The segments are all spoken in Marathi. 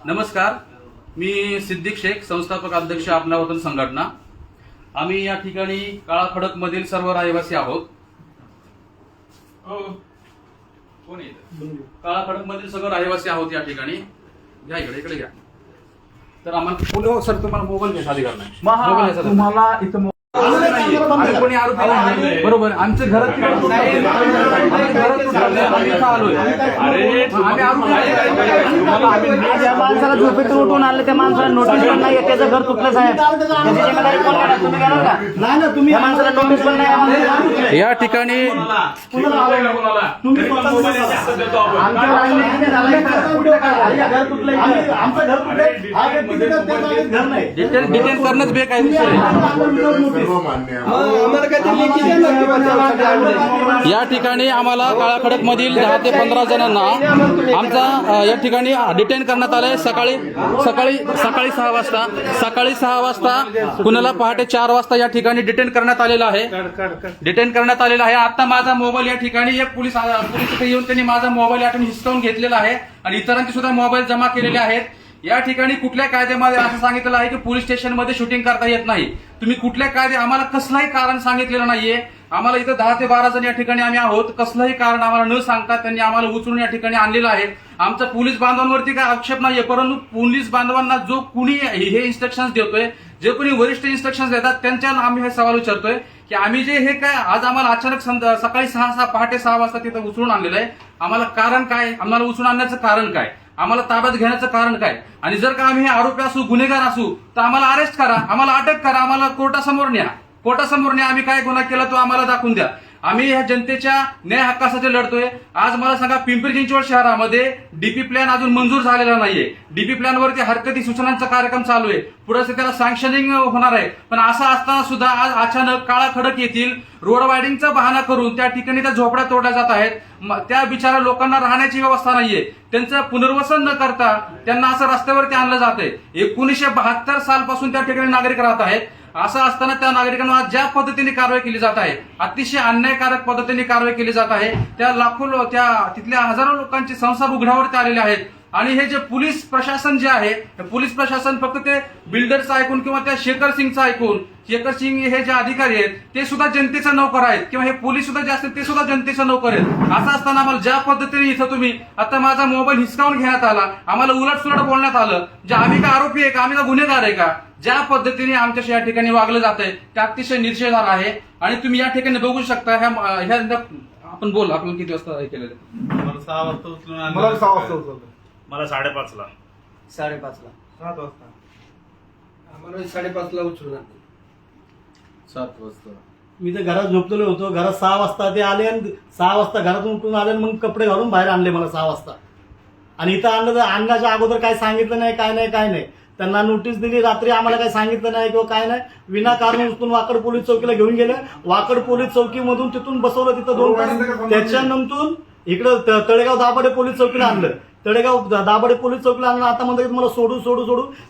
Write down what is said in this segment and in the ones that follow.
नमस्कार, मी सिद्दीक शेख, संस्थापक अध्यक्ष आपला वतन संघटना। आम्ही या ठिकाणी काळा खडक मधील सर्व रहिवासी आहोत। काळा खडक मधील सर्व रहिवासी आहोत या ठिकाणी। घ्या इकडे घ्या। तर आम्हाला सर तुम्हाला मोबाईल घ्यायचा अधिकार नाही। मोबाईल तुम्हाला इथं कोणी आरोपी नाही, बरोबर। आमचं घर आलोय, ज्या माणसाला झोपेतून उठून आले त्या माणसाला नोटीस पण नाही, त्याचं घर तुटलं साहेब, त्याची जिम्मेदारी कोण घेणार? तुम्ही घेणार का? नाही ना, तुम्ही माणसाला नोटीस पण नाही। या ठिकाणी डिटेन करणंच बेकायदेशीर आहे। या ठिकाणी आम्हाला काळा खडक मधील 10 ते 15 जणांना आमचा या ठिकाणी डिटेन करण्यात आलंय। सकाळी 6 वाजता कुणाला पहाटे 4 वाजता या ठिकाणी डिटेन करण्यात आलेलं आहे। आता माझा मोबाईल या ठिकाणी एक पोलीस इथे येऊन त्यांनी माझा मोबाईल या ठिकाणी हिसकावून घेतलेला आहे आणि इतरांचे सुद्धा मोबाईल जमा केलेले आहेत। या ठिकाणी कुठल्या कायद्यामध्ये असं सांगितलेलं आहे की पोलीस स्टेशनमध्ये शूटिंग करता येत नाही। तुम्ही कुठल्या कायदे आम्हाला कसलंही कारण सांगितलेलं नाहीये। आम्हाला इथं 10 ते 12 जण या ठिकाणी आम्ही आहोत, कसलंही कारण आम्हाला न सांगता त्यांनी आम्हाला उचलून या ठिकाणी आणलेलं आहे। आमचा पोलीस बांधवांवरती काय आक्षेप नाहीये, परंतु पोलीस बांधवांना जो कुणी हे इन्स्ट्रक्शन्स देतोय, जे कोणी वरिष्ठ इन्स्ट्रक्शन्स देतात त्यांच्यावर आम्ही हे सवाल विचारतोय की आम्ही जे हे काय आज आम्हाला अचानक सकाळी पहाटे 6 वाजता तिथं उचलून आणलेलं आहे, आम्हाला कारण काय? आम्हाला उचलून आणण्याचं कारण काय? आम्हाला ताब्यात घेण्याचं कारण काय? आणि जर का आम्ही हे आरोपी असू, गुन्हेगार असू, तर आम्हाला अरेस्ट करा, आम्हाला अटक करा, आम्हाला कोर्टासमोर न्या। आम्ही काय गुन्हा केला तो आम्हाला दाखवून द्या। आम्ही ह्या जनतेच्या न्याय हक्कासाठी लढतोय। आज मला सांगा, पिंपरी चिंचवड शहरामध्ये डीपी प्लॅन अजून मंजूर झालेला नाहीये। डीपी प्लॅन वरती हरकती सूचनांचा कार्यक्रम चालू आहे, पुढे त्याला सँक्शनिंग होणार आहे। पण असं असताना सुद्धा आज अचानक काळा खडक येथील रोड वायडिंगचा बहाणा करून त्या ठिकाणी त्या झोपड्या तोडल्या जात आहेत। त्या बिचारा लोकांना राहण्याची व्यवस्था नाहीये, त्यांचं पुनर्वसन न करता त्यांना असं रस्त्यावरती आणलं जातंय। 1972 सालपासून त्या ठिकाणी नागरिक राहत आहेत। असं असताना त्या नागरिकांना ज्या पद्धतीने कारवाई केली जात आहे, अतिशय अन्यायकारक पद्धतीने कारवाई केली जात आहे। त्या तिथल्या हजारो लोकांचे संसार उघड्यावरती आलेले आहेत। आणि हे जे पोलीस प्रशासन जे आहे, पोलीस प्रशासन फक्त ते बिल्डरचं ऐकून किंवा त्या शेखर सिंगचं ऐकून, शेखर सिंग हे जे अधिकारी आहेत ते सुद्धा जनतेचा नोकर आहेत, किंवा हे पोलीस सुद्धा जे असतील ते सुद्धा जनतेचा नोकर आहेत। असं असताना आम्हाला ज्या पद्धतीने इथं तुम्ही आता माझा मोबाईल हिसकावून घेण्यात आला, आम्हाला उलटसुलट बोलण्यात आलं, जे आम्ही का आरोपी आहे का, आम्ही का गुन्हेगार आहे का, ज्या पद्धतीने आमच्याशी या ठिकाणी वागलं जातंय ते अतिशय निषेधार्ह आहे। आणि तुम्ही या ठिकाणी बघू शकता ह्या आपण बोल आपण किती वाजता हे केलेलं? मला 6 वाजता उचलून आणलं। मला 6 वाजता उचललं, मला 5:30ला 5:30ला 7 वाजता आम्हाला 5:30ला उचलून आणलं। 7 वाजता मी तर घरात झोपलेलो होतो। घरात 6 वाजता ते आले आणि 6 वाजता घरातून उठून आले, मग कपडे घालून बाहेर आणले मला 6 वाजता। आणि इथं आणलं तर आणण्याच्या अगोदर काय सांगितलं नाही, काय नाही। त्यांना नोटीस दिली, रात्री आम्हाला काही सांगितलं नाही किंवा काय नाही, विनाकारण उचलून वाकड पोलीस चौकीला घेऊन गेले। वाकड पोलीस चौकीमधून तिथून बसवलं तिथं 2 तास। त्याच्यानंतर इकडं तळेगाव दाभाडे पोलीस चौकीला आणलं। तळेगाव दाभाडे पोलीस चौकीला आणलं। आता म्हणतात मला सोडू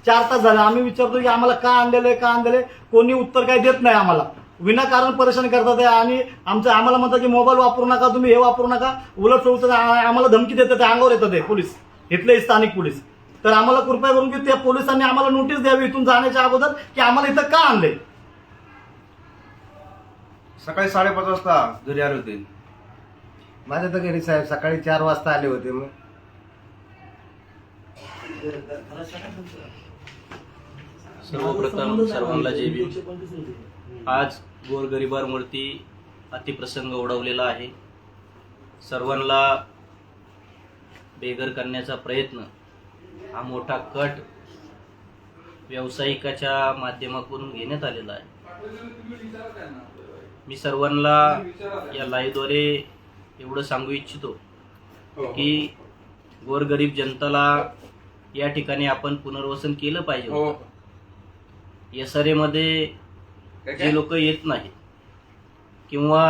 4 तास झाले। आम्ही विचारतो की आम्हाला का आणलेलं, कोणी उत्तर काय देत नाही आम्हाला, विनाकारण परेशान करतात आहे। आणि आम्हाला म्हणतात की मोबाईल वापरू नका, तुम्ही हे वापरू नका, उलट सोडतात, आम्हाला धमकी देतात, अंगावर येतात ते पोलीस, इथले स्थानिक पोलीस। तर आम्हाला कृपया करून की त्या पोलिसांनी आम्हाला नोटीस द्यावी इथून जाण्याच्या अगोदर की आम्हाला इथं का आणले। सकाळी 5:30 वाजता घरी आले होते। माझ्या तर घरी साहेब सकाळी 4 वाजता आले होते। मग सर्वप्रथम सर्वांना जय भीम। आज गोरगरिबांवरती अतिप्रसंग ओढवलेला आहे। सर्वांना बेघर करण्याचा प्रयत्न हा मोठा कट व्यावसायिकाच्या माध्यमातून घेण्यात आलेला आहे। मी सर्वांना या लाईव्हद्वारे एवढं सांगू इच्छितो की गोरगरीब जनताला या ठिकाणी आपण पुनर्वसन केलं पाहिजे। SRA मध्ये जे लोक येत नाहीत किंवा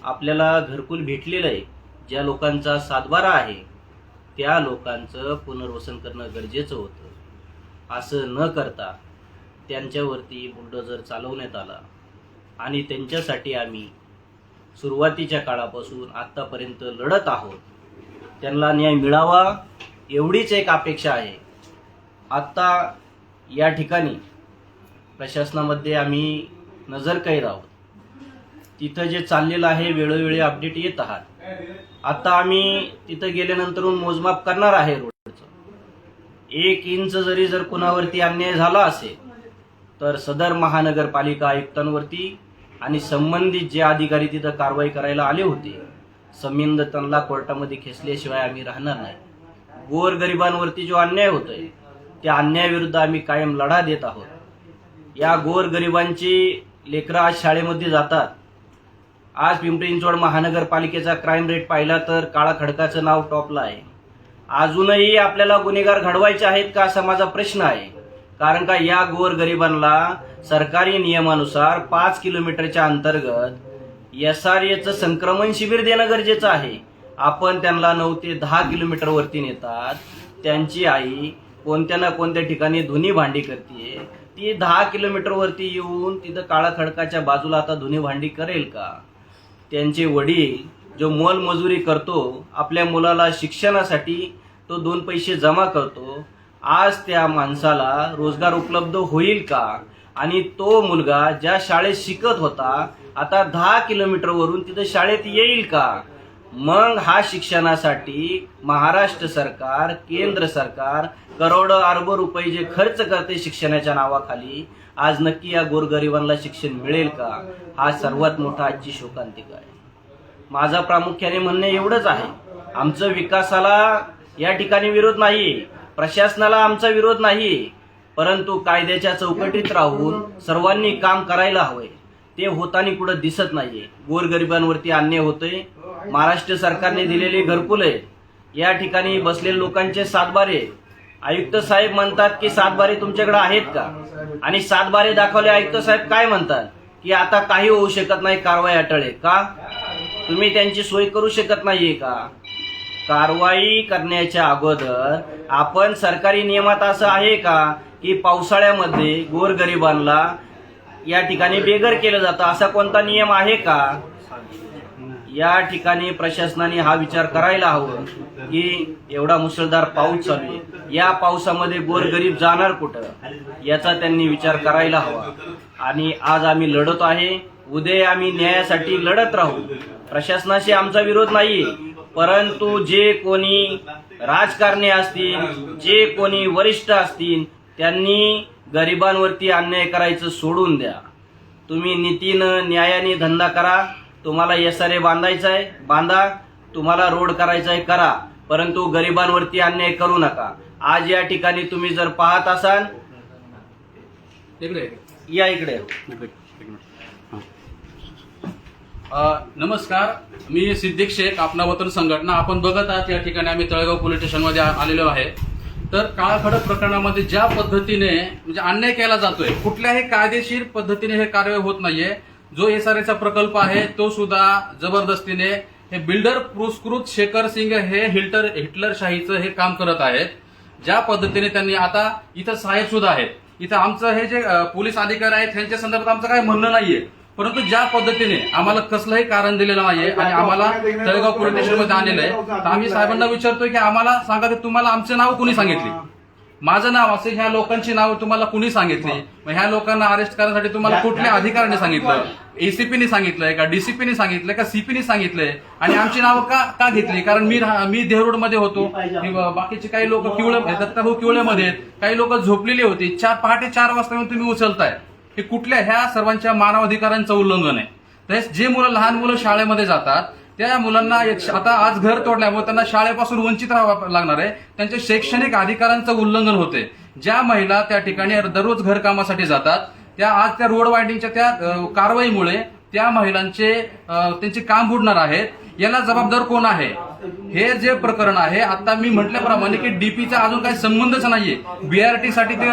आपल्याला घरकुल भेटलेलं आहे, ज्या लोकांचा 7/12 आहे, त्या लोकांचं पुनर्वसन करणं गरजेचं होतं। असं न करता त्यांच्यावरती बुलडोझर चालवण्यात आला आणि त्यांच्यासाठी आम्ही सुरुवातीच्या काळापासून आतापर्यंत लढत आहोत। त्यांना न्याय मिळावा एवढीच एक अपेक्षा आहे. आत्ता या ठिकाणी प्रशासनामध्ये आम्ही नजरकैद आहोत. तिथं जे चाललेलं आहे वेळोवेळी अपडेट येत आहात. आता आम्ही तिथं गेल्यानंतर मोजमाप करणार आहे रोडचं. 1 इंच जर कुणावरती अन्याय झाला असेल तर सदर महानगरपालिका आयुक्तांवरती आणि संबंधित जे अधिकारी तिथं कारवाई करायला आले होते संबंध त्यांना कोर्टामध्ये खेचल्याशिवाय आम्ही राहणार नाही. गोरगरिबांवरती जो अन्याय होतोय त्या अन्यायाविरुद्ध आम्ही कायम लढा देत आहोत. या गोरगरिबांची लेकरं आज शाळेमध्ये जातात. आज पिंपरी चिंचवड महानगरपालिकेचा क्राईम रेट पाहिला तर काळा खडकाचं नाव टॉपला आहे. अजूनही आपल्याला गुन्हेगार घडवायचे आहेत का असा माझा प्रश्न आहे. कारण का या गोरगरिबांना सरकारी नियमानुसार 5 किलोमीटरच्या अंतर्गत SRAचं संक्रमण शिबिर देणं गरजेचं आहे. आपण त्यांना 9 ते 10 किलोमीटर वरती नेतात. त्यांची आई कोणत्या ना कोणत्या ठिकाणी धुनी भांडी करते. ती 10 किलोमीटर वरती येऊन तिथं काळा खडकाच्या बाजूला आता धुनी भांडी करेल का? त्यांचे वडील जो मोलमजुरी करतो आपल्या मुलाला शिक्षणासाठी तो 2 पैसे जमा करतो. आज त्या माणसाला रोजगार उपलब्ध होईल का? आणि तो मुलगा ज्या शाळेत शिकत होता आता 10 किलोमीटरवरून तिथं शाळेत येईल का? मग हा शिक्षणासाठी महाराष्ट्र सरकार केंद्र सरकार करोडो अरब रुपये जे खर्च करते शिक्षणाच्या नावाखाली आज नक्की या गोरगरिबांना शिक्षण मिळेल का? हा सर्वात मोठा आजची शोकांतिका आहे. माझा प्रामुख्याने म्हणणे एवढंच आहे. आमचं विकासाला या ठिकाणी विरोध नाही, प्रशासनाला आमचा विरोध नाही, परंतु कायद्याच्या चौकटीत राहून सर्वांनी काम करायला हवंय. ते होताना कुठं दिसत नाहीये. गोरगरिबांवरती अन्याय होतोय. महाराष्ट्र सरकारने दिलेले घरकुले, या ठिकाणी बसलेल्या लोकांचे 7 बारे. आयुक्त साहेब म्हणतात की 7 बारे तुमच्याकडे आहेत का? आणि 7 बारे दाखवले आयुक्त साहेब काय म्हणतात की आता काही होऊ शकत नाही, कारवाई अटळे. का? तुम्ही त्यांची सोय करू शकत नाहीये का? कारवाई करण्याच्या अगोदर आपण सरकारी नियमात असं आहे का की पावसाळ्यामध्ये गोरगरिबांना या ठिकाणी बेघर केलं जातं, असा कोणता नियम आहे का? या ठिकाणी प्रशासनाने हा विचार करायला हवं की एवढा मुसळधार पाऊस चालू आहे, या पावसामध्ये गोरगरीब जाणार कुठं, याचा त्यांनी विचार करायला हवा. आणि आज आम्ही लढत आहे, उद्या आम्ही न्यायासाठी लढत राहू. प्रशासनाशी आमचा विरोध नाही, परंतु जे कोणी राजकारणी असतील, जे कोणी वरिष्ठ असतील, त्यांनी गरिबांवरती अन्याय करायचं सोडून द्या. तुम्ही नीतीनं न्यायाने धंदा करा. तुम्हाला SRA बांधायचा आहे बांधा, तुम्हाला रोड करायचा आहे करा, परंतु गरिबांवरती अन्याय करू नका. आज या ठिकाणी तुम्ही जर पाहत असाल, या इकडे. नमस्कार, मी सिद्दीक शेख, आपला वतन संघटना. आपण बघत आहात या ठिकाणी आम्ही तळेगाव पोलीस स्टेशनमध्ये आलेलो आहे. तर काळा खडक प्रकरणामध्ये ज्या पद्धतीने म्हणजे अन्याय केला जातोय, कुठल्याही कायदेशीर पद्धतीने हे कारवाई होत नाहीये. जो SRAचा प्रकल्प आहे तो सुद्धा जबरदस्तीने हे बिल्डर पुरस्कृत शेखर सिंग हे हिटलरशाहीचं हे काम करत आहेत. ज्या पद्धतीने त्यांनी आता इथं साहेब सुद्धा आहेत, इथं आमचं हे जे पोलीस अधिकारी आहेत त्यांच्या संदर्भात आमचं काही म्हणणं नाहीये, परंतु ज्या पद्धतीने आम्हाला कसलंही कारण दिलेलं नाहीये आणि आम्हाला तळेगाव पोलीस स्टेशनमध्ये आणलेलं आहे, तर आम्ही साहेबांना विचारतोय की आम्हाला सांगा की तुम्हाला आमचे नाव कुणी सांगितली, माझं नाव असे ह्या लोकांची नाव तुम्हाला कुणी सांगितली, मग ह्या लोकांना अरेस्ट करण्यासाठी तुम्हाला कुठल्या अधिकाऱ्याने सांगितलं, ACPने सांगितलंय का, DCPने सांगितलंय का, CPने सांगितलंय, आणि आमची नावं का घेतली? कारण मी देहरोड मध्ये होतो, बाकीचे काही लोक दत्ताभाऊ किवळेमध्ये आहेत, काही लोक झोपलेली होती. पहाटे 4 वाजता तुम्ही उचलताय. हे कुठल्या ह्या सर्वांच्या मानवाधिकारांचं उल्लंघन आहे. तसेच जे लहान मुलं शाळेमध्ये जातात त्या मुलांना आता आज घर तोडल्यामुळे त्यांना शाळेपासून वंचित राहावं लागणार आहे. त्यांच्या शैक्षणिक अधिकारांचं उल्लंघन होते. ज्या महिला त्या ठिकाणी दररोज घरकामासाठी जातात त्या आज त्या रोड वायडिंगच्या त्या कारवाईमुळे त्या महिलांचे त्यांचे काम बुडणार आहेत. याला जबाबदार कोण आहे? हे जे प्रकरण आहे, आता मी म्हटल्याप्रमाणे की DPचा अजून काही संबंधच नाहीये. BRT साठी ते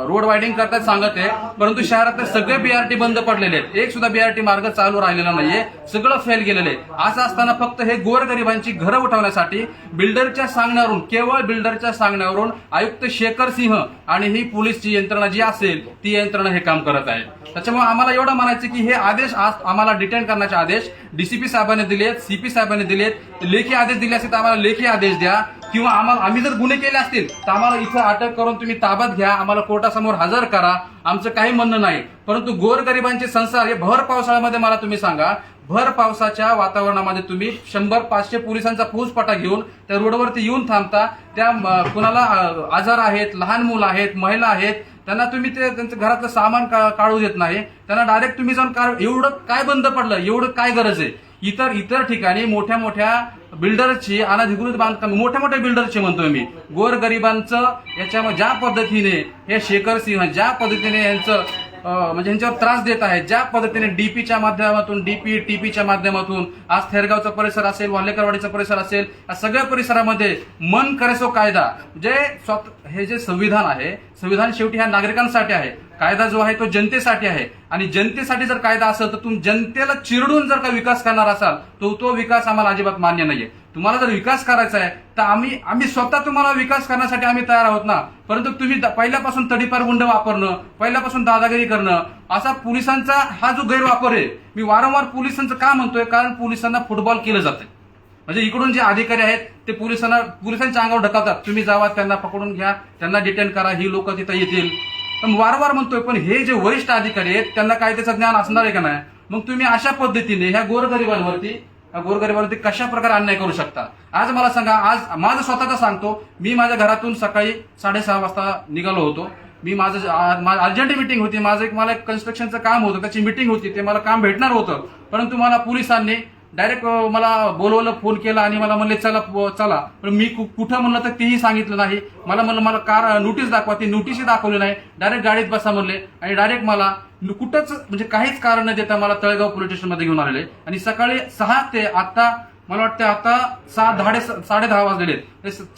रोड वायडिंग करतात सांगत आहे, परंतु शहरातले सगळे BRT बंद पडलेले आहेत. एक सुद्धा BRT मार्ग चालू राहिलेला नाहीये, सगळं फेल गेलेलं आहे. असं असताना फक्त हे गोरगरिबांची घरं उठवण्यासाठी बिल्डरच्या सांगण्यावरून, केवळ बिल्डरच्या सांगण्यावरून आयुक्त शेखर सिंह आणि ही पोलीसची यंत्रणा जी असेल ती यंत्रणा हे काम करत आहे. त्याच्यामुळे आम्हाला एवढं म्हणायचं की हे आदेश आज आम्हाला डिटेन करण्याचे आदेश डीसीपी साहेबांनी दिलेत, सीपी साहेबांनी दिलेत, लेखी आदेश दिले असतील तर आम्हाला लेखी आदेश द्या, किंवा आम्ही जर गुन्हे केले असतील तर आम्हाला इथं अटक करून तुम्ही ताब्यात घ्या, आम्हाला कोर्टासमोर हजर करा, आमचं काही म्हणणं नाही. परंतु गोरगरिबांचे संसार हे भर पावसाळ्यामध्ये मला तुम्ही सांगा, भर पावसाच्या वातावरणामध्ये तुम्ही 100-500 पोलिसांचा फौजफाटा घेऊन त्या रोडवरती येऊन थांबता. त्या कुणाला आजार आहेत, लहान मुलं आहेत, महिला आहेत, त्यांना तुम्ही त्यांचं घरातलं सामान काढू देत नाही. त्यांना डायरेक्ट तुम्ही जाऊन एवढं काय बंद पडलं, एवढं काय गरज आहे? इतर ठिकाणी मोठ्या मोठ्या बिल्डरची अनधिकृत बांधकाम, मोठ्या मोठ्या बिल्डरची म्हणतोय मी, गोरगरिबांचं याच्यामध्ये ज्या पद्धतीने हे शेखर सिंह ज्या पद्धतीने यांचं म्हणजे यांच्यावर त्रास देत आहेत, ज्या पद्धतीने डीपीच्या माध्यमातून, टीपीच्या माध्यमातून, आज थेरगावचा परिसर असेल, वाल्हेकरवाडीचा परिसर असेल, या सगळ्या परिसरामध्ये मन करेसो कायदा, जे हे जे संविधान आहे, संविधान शेवटी ह्या नागरिकांसाठी आहे, कायदा जो आहे तो जनतेसाठी आहे. आणि जनतेसाठी जर कायदा असेल तर तुम्ही जनतेला चिरडून जर का विकास करणार असाल तो विकास आम्हाला अजिबात मान्य नाहीये. तुम्हाला जर विकास करायचा आहे तर आम्ही स्वतः तुम्हाला विकास करण्यासाठी आम्ही तयार आहोत ना. परंतु तुम्ही पहिल्यापासून तडीपार गुंड वापरणं, पहिल्यापासून दादागिरी करणं, असा पोलिसांचा हा जो गैरवापर आहे, मी वारंवार पोलिसांचं का म्हणतोय, कारण पोलिसांना फुटबॉल केलं जातं. म्हणजे इकडून जे अधिकारी आहेत ते पोलिसांच्या अंगावर ढकलतात, तुम्ही जावा, त्यांना पकडून घ्या, त्यांना डिटेन करा, ही लोक तिथं येतील. पण वारंवार म्हणतोय, पण हे जे वरिष्ठ अधिकारी आहेत त्यांना कायद्याचं ज्ञान असणार आहे का नाही? मग तुम्ही अशा पद्धतीने ह्या गोरगरिबांवरती कशा प्रकारे अन्याय करू शकता? आज मला सांगा, आज माझं स्वतःचा सांगतो, मी माझ्या घरातून सकाळी 6:30 वाजता निघालो होतो. मी माझं अर्जंट मिटिंग होती, मला एक कन्स्ट्रक्शनचं काम होतं, त्याची मिटिंग होती, ते मला काम भेटणार होतं. परंतु मला पोलिसांनी डायरेक्ट मला बोलवलं, फोन केला आणि मला म्हणले चला. पण मी कुठं म्हणलं तर तेही सांगितलं नाही. मला कार नोटीस दाखवा, ती नोटीसही दाखवली नाही. डायरेक्ट गाडीत बसा म्हणले आणि डायरेक्ट मला कुठंच म्हणजे काहीच कारण न देता मला तळेगाव पोलीस स्टेशनमध्ये घेऊन आलेले. आणि सकाळी 6 ते आता मला वाटतं आता 10:30 वाजलेले,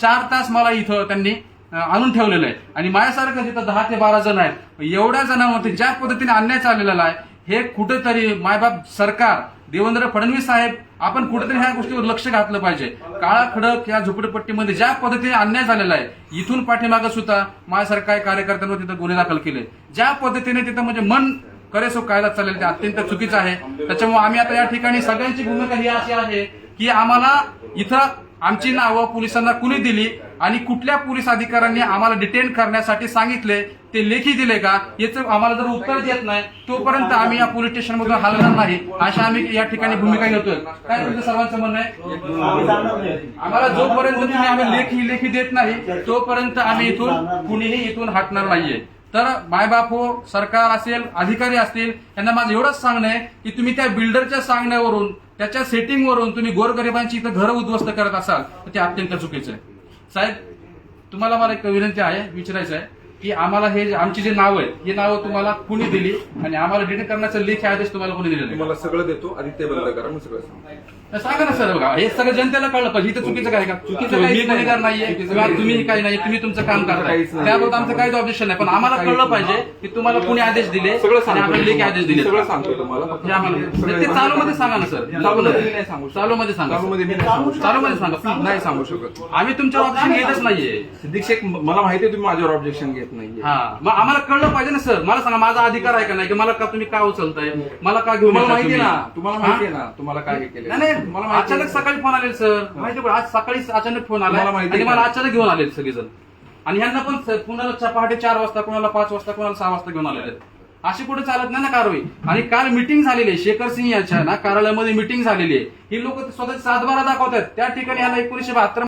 4 तास मला इथं त्यांनी आणून ठेवलेलं आहे. आणि माझ्यासारखं जिथं 10 ते 12 जण आहेत, एवढ्या जणांवरती ज्या पद्धतीने अन्याय चाललेला आहे, हे कुठेतरी मायबाप सरकार, देवेंद्र फडणवीस साहेब, आपण कुठेतरी ह्या गोष्टीवर लक्ष घातलं पाहिजे. काळा खडक या झोपडपट्टीमध्ये ज्या पद्धतीने अन्याय झालेला आहे, इथून पाठीमागं सुद्धा माझ्यासारख्या काही कार्यकर्त्यांवर तिथं गुन्हे दाखल केले. ज्या पद्धतीने तिथं म्हणजे मन करेसो कायदा चाललेला ते अत्यंत चुकीचं आहे. त्याच्यामुळे आम्ही आता या ठिकाणी सगळ्यांची भूमिका ही अशी आहे की आम्हाला इथं आमची नावं पोलिसांना कुणी दिली आणि कुठल्या पोलीस अधिकाऱ्यांनी आम्हाला डिटेन करण्यासाठी सांगितले, ते लेखी दिले का, याचं आम्हाला जर उत्तर देत नाही तोपर्यंत आम्ही या पोलीस स्टेशन मधून हलणार नाही, अशा आम्ही या ठिकाणी भूमिका घेतोय. काय तुमचं सर्वांचं म्हणणं आहे? आम्हाला जोपर्यंत तुम्ही आम्ही लेखी देत नाही तोपर्यंत आम्ही कुणीही इथून हटणार नाहीये. तर मायबाप हो, सरकार असेल, अधिकारी असतील, यांना माझं एवढंच सांगणं आहे की तुम्ही त्या बिल्डरच्या सांगण्यावरून, त्याच्या सेटिंगवरून तुम्ही गोरगरिबांची इथं घरं उद्ध्वस्त करत असाल तर ते अत्यंत चुकीचं आहे. साहेब, तुम्हाला मला एक विनंती आहे, विचारायचं आहे की आम्हाला हे आमची जे नाव आहे, ही नावं तुम्हाला कुणी दिली आणि आम्हाला डिटेन करण्याचा लेखी आदेश तुम्हाला कोणी दिलेला आहे? तुम्हाला सगळं देतो, आधी ते बंद करा, मग सगळं सांगा ना सर. बघा, हे सगळं जनतेला कळलं पाहिजे. इथं चुकीचं काय का? चुकीचं मी गुन्हेगार नाहीये किंवा तुम्ही काही नाही, तुम्ही तुमचं काम करताय, त्याबाबत आमचं काहीच ऑब्जेक्शन नाही. पण आम्हाला कळलं पाहिजे की तुम्हाला कुणी आदेश दिले आणि आम्हाला लेखी आदेश दिले. सगळं सांगतो तुम्हाला. ते चालू मध्ये सांगा ना सर. चालू मध्ये सांगा. चालू मध्ये सांगा. नाही सांगू शकत. आम्ही तुमच्यावर ऑब्जेक्शन घेतच नाहीये. सिद्दीक शेख, मला माहिती आहे तुम्ही माझ्यावर ऑब्जेक्शन घेत नाहीये. हा, मग आम्हाला कळलं पाहिजे ना सर. मला सांगा, माझा अधिकार आहे का नाही की मला का तुम्ही का उचलताय, मला का घेऊन तुम्हाला येताय माहिती तुम्ही? ना, तुम्हाला माहिती आहे ना तुम्हाला काय हे केलं. नाही, मला माहिती अचानक सकाळी फोन आले सर, माहिती आहे, आज सकाळी अचानक फोन आला तुम्हाला माहिती आणि आहे मला का? अचानक घेऊन आले सगळेजण. आणि ह्यांना पण कुणाला पहाटे 4 वाजता, कुणाला 5 वाजता, कुणाला 6 वाजता घेऊन आलेले. अशी कुठे चालत नाही ना कारवाई. आणि काल मिटिंग झालेली आहे शेखर सिंह याच्या ना कार्यालयामध्ये मिटिंग झालेली आहे. ही लोक स्वतःचे 7-12 दाखवतात. त्या ठिकाणी ह्याला 1972